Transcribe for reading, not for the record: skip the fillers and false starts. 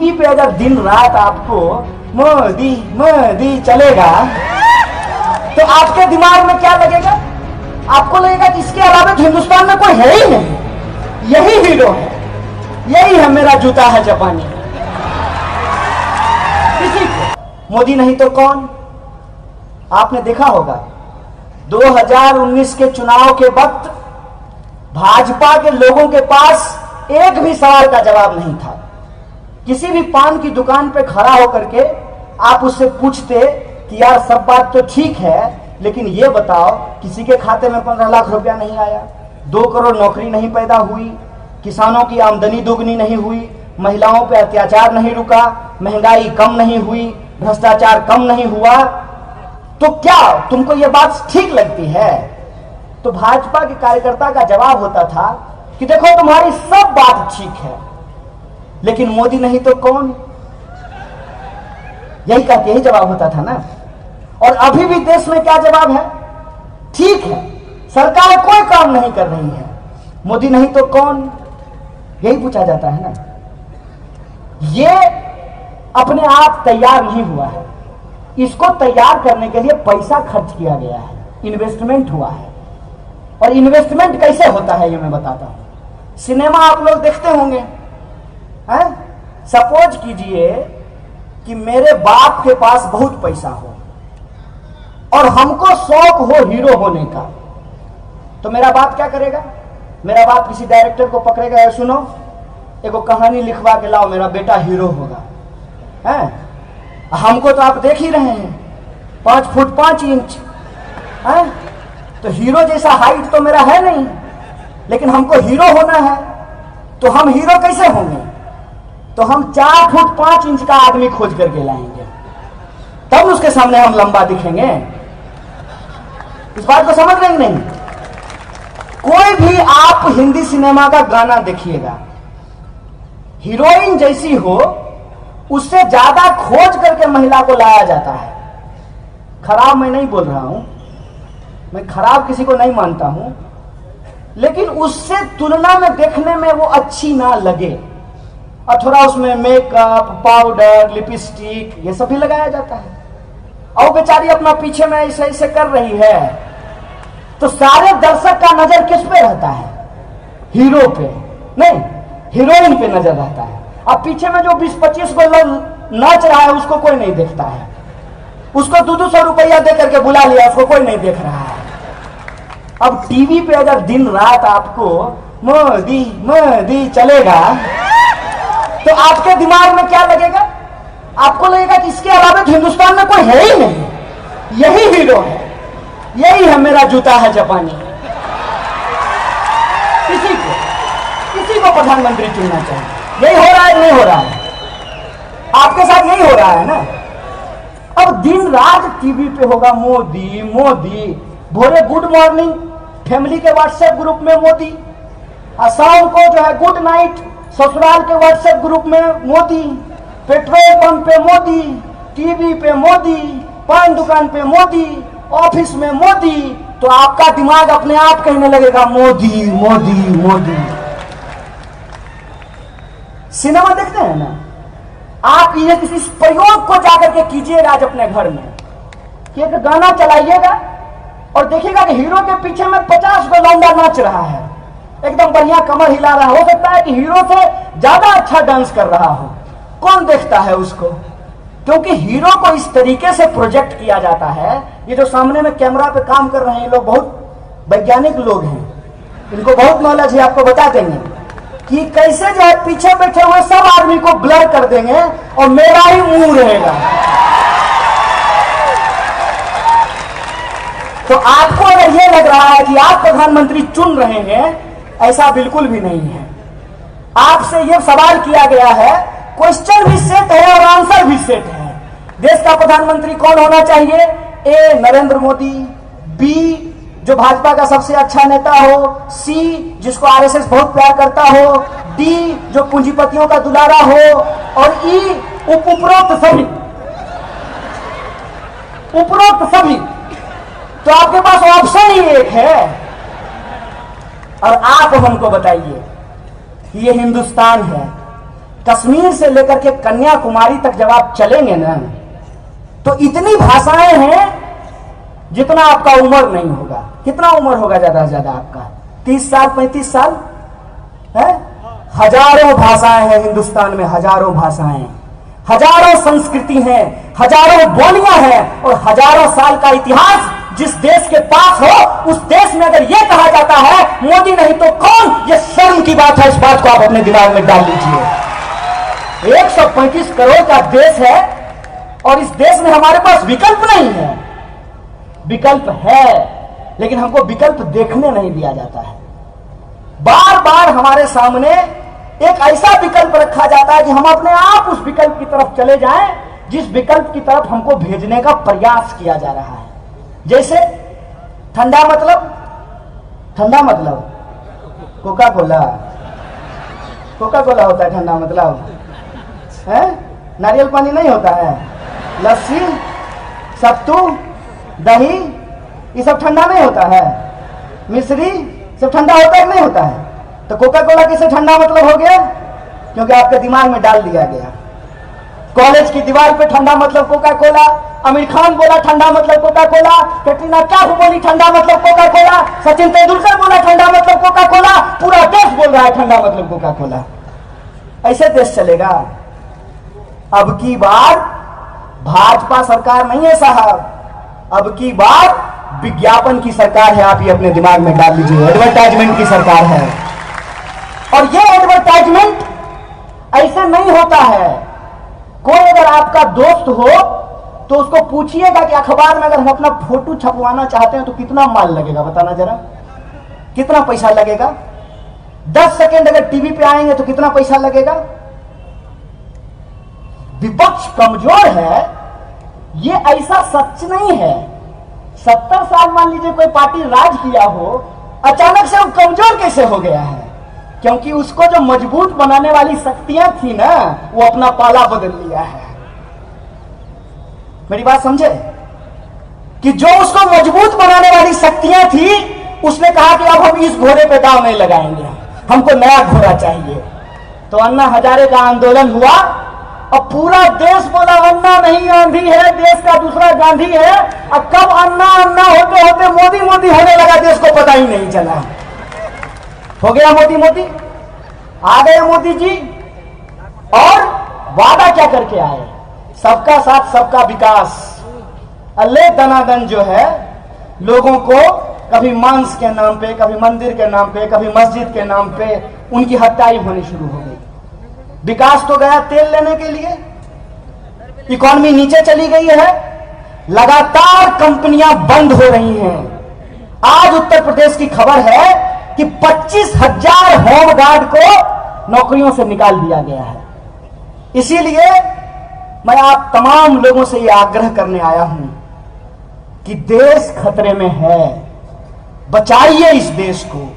TV पे अगर दिन रात आपको मोदी मोदी चलेगा तो आपके दिमाग में क्या लगेगा? आपको लगेगा कि इसके अलावा तो हिंदुस्तान में कोई है ही नहीं, यही हीरो है, यही है मेरा जूता है जापानी। किसी को मोदी नहीं तो कौन? आपने देखा होगा 2019 के चुनाव के वक्त भाजपा के लोगों के पास एक भी सवाल का जवाब नहीं था। किसी भी पान की दुकान पे खड़ा होकर के आप उससे पूछते कि यार सब बात तो ठीक है, लेकिन ये बताओ किसी के खाते में 15 लाख रुपया नहीं आया, 2 करोड़ नौकरी नहीं पैदा हुई, किसानों की आमदनी दोगुनी नहीं हुई, महिलाओं पे अत्याचार नहीं रुका, महंगाई कम नहीं हुई, भ्रष्टाचार कम नहीं हुआ, तो क्या तुमको ये बात ठीक लगती है? तो भाजपा के कार्यकर्ता का जवाब होता था कि देखो तुम्हारी सब बात ठीक है, लेकिन मोदी नहीं तो कौन? यही कहते ही जवाब होता था ना। और अभी भी देश में क्या जवाब है? ठीक है, सरकार कोई काम नहीं कर रही है, मोदी नहीं तो कौन? यही पूछा जाता है ना। ये अपने आप तैयार नहीं हुआ है, इसको तैयार करने के लिए पैसा खर्च किया गया है, इन्वेस्टमेंट हुआ है। और इन्वेस्टमेंट कैसे होता है ये मैं बताता हूं। सिनेमा आप लोग देखते होंगे, हैं? सपोज कीजिए कि मेरे बाप के पास बहुत पैसा हो और हमको शौक हो हीरो होने का, तो मेरा बाप क्या करेगा? मेरा बाप किसी डायरेक्टर को पकड़ेगा, यार सुनो एगो कहानी लिखवा के लाओ, मेरा बेटा हीरो होगा। हैं? हमको तो आप देख ही रहे हैं 5 फुट 5 इंच, हैं? तो हीरो जैसा हाइट तो मेरा है नहीं, लेकिन हमको हीरो होना है, तो हम हीरो कैसे होंगे? तो हम 4 फुट 5 इंच का आदमी खोज करके लाएंगे, तब उसके सामने हम लंबा दिखेंगे। इस बात को समझ रहे नहीं? कोई भी आप हिंदी सिनेमा का गाना देखिएगा, हीरोइन जैसी हो उससे ज्यादा खोज करके महिला को लाया जाता है। खराब मैं नहीं बोल रहा हूं, मैं खराब किसी को नहीं मानता हूं, लेकिन उससे तुलना में देखने में वो अच्छी ना लगे और थोड़ा उसमें मेकअप, पाउडर, लिपस्टिक ये सब भी लगाया जाता है, और बेचारी अपना पीछे में ऐसे ऐसे कर रही है, तो सारे दर्शक का नजर किस पे रहता है? हीरो पे नहीं, हीरोइन पे नजर रहता है। अब पीछे में जो 20-25 को लोग नाच रहा है उसको कोई नहीं देखता है, उसको 200 रुपया दे करके बुला लिया, उसको कोई नहीं देख रहा है। अब टीवी पे अगर दिन रात आपको मोदी मोदी चलेगा तो आपके दिमाग में क्या लगेगा? आपको लगेगा कि इसके अलावा तो हिंदुस्तान में कोई है ही नहीं, यही हीरो है, यही है मेरा जूता है जापानी। किसी को प्रधानमंत्री चुनना चाहिए। यही हो रहा है नहीं हो रहा है? आपके साथ यही हो रहा है ना। अब दिन रात टीवी पे होगा मोदी मोदी, भोरे गुड मॉर्निंग फैमिली के व्हाट्सएप ग्रुप में मोदी, और शाम को जो है गुड नाइट ससुराल के व्हाट्सएप ग्रुप में मोदी, पेट्रोल पंप पे मोदी, टीवी पे मोदी, पान दुकान पे मोदी, ऑफिस में मोदी, तो आपका दिमाग अपने आप कहने लगेगा मोदी मोदी मोदी। सिनेमा देखते हैं ना आप, ये किसी प्रयोग को जाकर के कीजिएगा आज अपने घर में कि एक गाना चलाइएगा और देखिएगा कि हीरो के पीछे में 50 को लौंडा नाच रहा है, एकदम बढ़िया कमर हिला रहा है, हो सकता है कि हीरो से ज्यादा अच्छा डांस कर रहा हो। कौन देखता है उसको? क्योंकि हीरो को इस तरीके से प्रोजेक्ट किया जाता है। ये जो सामने में कैमरा पे काम कर रहे हैं, ये लोग बहुत वैज्ञानिक लोग हैं, इनको बहुत नॉलेज है, आपको बता देंगे कि कैसे जो है पीछे बैठे हुए सब आदमी को ब्लर कर देंगे और मेरा ही मुंह रहेगा। तो आपको अगर ये लग रहा है कि आप प्रधानमंत्री चुन रहे हैं, ऐसा बिल्कुल भी नहीं है। आपसे ये सवाल किया गया है, क्वेश्चन भी सेट है और आंसर भी सेट है। देश का प्रधानमंत्री कौन होना चाहिए? ए नरेंद्र मोदी, बी जो भाजपा का सबसे अच्छा नेता हो, सी जिसको आरएसएस बहुत प्यार करता हो, डी जो पूंजीपतियों का दुलारा हो, और ई उपरोक्त सभी। तो आपके पास ऑप्शन ही एक है। और आप हमको बताइए कि ये हिंदुस्तान है, कश्मीर से लेकर के कन्याकुमारी तक जब आप चलेंगे ना, तो इतनी भाषाएं हैं जितना आपका उम्र नहीं होगा। कितना उम्र होगा ज्यादा से ज्यादा आपका? 30 साल 35 साल है। हजारों भाषाएं हैं हिंदुस्तान में, हजारों भाषाएं, हजारों संस्कृति हैं, हजारों बोलियां हैं और हजारों साल का इतिहास जिस देश के पास हो, उस देश में अगर यह कहा जाता है मोदी नहीं तो कौन, यह शर्म की बात है। इस बात को आप अपने दिमाग में डाल लीजिए। 135 करोड़ का देश है और इस देश में हमारे पास विकल्प नहीं है। विकल्प है लेकिन हमको विकल्प देखने नहीं दिया जाता है। बार बार हमारे सामने एक ऐसा विकल्प रखा जाता है कि हम अपने आप उस विकल्प की तरफ चले जाएं जिस विकल्प की तरफ हमको भेजने का प्रयास किया जा रहा है। जैसे ठंडा मतलब, ठंडा मतलब कोका कोला, कोका कोला होता है ठंडा मतलब है। नारियल पानी नहीं होता है, लस्सी, सत्तू, दही, ये सब ठंडा नहीं होता है। मिश्री सब ठंडा होता है नहीं होता है। तो कोका कोला किसे ठंडा मतलब हो गया? क्योंकि आपके दिमाग में डाल दिया गया। कॉलेज की दीवार पे ठंडा मतलब कोका कोला, आमिर खान बोला ठंडा मतलब कोका कोला, कैटरीना कैफ बोली ठंडा मतलब कोका कोला, सचिन तेंदुलकर बोला ठंडा मतलब कोका कोला, पूरा देश बोल रहा है ठंडा मतलब कोका कोला। ऐसे देश चलेगा? अब की बार भाजपा सरकार नहीं है साहब, अब की बार विज्ञापन की सरकार है। आप ये अपने दिमाग में डाल लीजिए, एडवर्टाइजमेंट की सरकार है। और ये एडवर्टाइजमेंट ऐसे नहीं होता है। कोई अगर आपका दोस्त हो तो उसको पूछिएगा कि अखबार में अगर हम अपना फोटो छपवाना चाहते हैं तो कितना माल लगेगा, बताना जरा, कितना पैसा लगेगा? 10 सेकेंड अगर टीवी पे आएंगे तो कितना पैसा लगेगा? विपक्ष कमजोर है, ये ऐसा सच नहीं है। 70 साल मान लीजिए कोई पार्टी राज किया हो, अचानक से वो कमजोर कैसे हो गया है? क्योंकि उसको जो मजबूत बनाने वाली शक्तियां थी ना, वो अपना पाला बदल लिया है। मेरी बात समझे? कि जो उसको मजबूत बनाने वाली शक्तियां थी, उसने कहा कि अब हम इस घोड़े पे दांव नहीं लगाएंगे, हमको नया घोड़ा चाहिए। तो अन्ना हजारे का आंदोलन हुआ और पूरा देश बोला अन्ना नहीं गांधी है, देश का दूसरा गांधी है। अब कब अन्ना अन्ना होते होते मोदी मोदी होने लगा, देश को पता ही नहीं चला। हो गया मोदी मोदी, आ गए मोदी जी। और वादा क्या करके आए? सबका साथ सबका विकास। अल्ले दनादन जो है लोगों को कभी मांस के नाम पे, कभी मंदिर के नाम पे, कभी मस्जिद के नाम पे उनकी हत्याएं होनी शुरू हो गई। विकास तो गया तेल लेने के लिए, इकॉनमी नीचे चली गई है, लगातार कंपनियां बंद हो रही हैं। आज उत्तर प्रदेश की खबर है कि 25,000 होमगार्ड को नौकरियों से निकाल दिया गया है। इसीलिए मैं आप तमाम लोगों से यह आग्रह करने आया हूं कि देश खतरे में है, बचाइए इस देश को।